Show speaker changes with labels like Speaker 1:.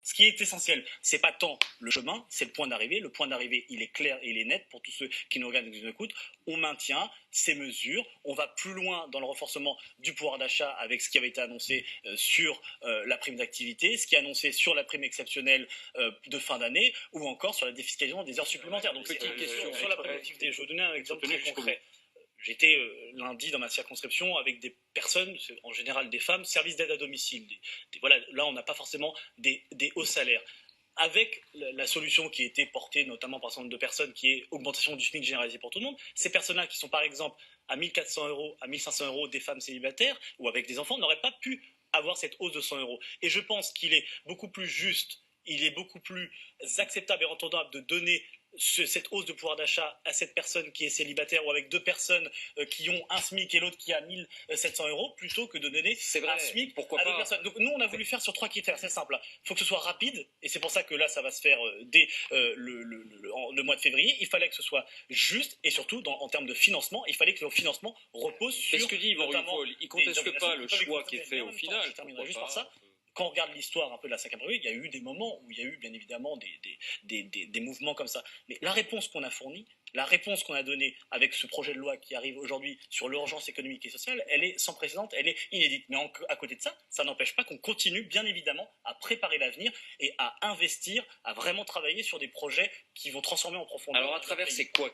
Speaker 1: Ce qui est essentiel, c'est pas tant le chemin, c'est le point d'arrivée. Le point d'arrivée, il est clair et il est net pour tous ceux qui nous regardent et qui nous écoutent. On maintient ces mesures, on va plus loin dans le renforcement du pouvoir d'achat avec ce qui avait été annoncé sur la prime d'activité, ce qui est annoncé sur la prime exceptionnelle de fin d'année, ou encore sur la défiscalisation des heures supplémentaires. Donc, petite question sur la prime d'activité. Je vais vous donner un exemple très concret. J'étais lundi dans ma circonscription avec des personnes, en général des femmes, services d'aide à domicile. Voilà, là, on n'a pas forcément des hauts salaires. Avec la solution qui a été portée notamment par un certain nombre de personnes, qui est augmentation du SMIC généralisé pour tout le monde, ces personnes-là qui sont par exemple à 1 400 euros, à 1 500 euros, des femmes célibataires ou avec des enfants, n'auraient pas pu avoir cette hausse de 100 euros. Et je pense qu'il est beaucoup plus juste, il est beaucoup plus acceptable et entendable de donner cette hausse de pouvoir d'achat à cette personne qui est célibataire ou avec deux personnes qui ont un SMIC et l'autre qui a 1 700 euros plôt que de donner un SMIC à deux personnes. Donc nous, on a voulu faire sur 3 critères, c'est simple. Il faut que ce soit rapide et c'est pour ça que là, ça va se faire dès le mois de février. Il fallait que ce soit juste et surtout, en termes de financement, il fallait que le financement repose sur...
Speaker 2: C'est ce que dit Yvan Rioufol, il ne conteste pas le choix qui est fait au final.
Speaker 1: Je terminerai juste par ça. Quand on regarde l'histoire un peu de la 5e République, il y a eu des moments où il y a eu bien évidemment des mouvements comme ça. Mais la réponse qu'on a fournie, la réponse qu'on a donnée avec ce projet de loi qui arrive aujourd'hui sur l'urgence économique et sociale, elle est sans précédent, elle est inédite. Mais à côté de ça, ça n'empêche pas qu'on continue bien évidemment à préparer l'avenir et à investir, à vraiment travailler sur des projets qui vont transformer en profondeur.
Speaker 2: Alors à travers c'est quoi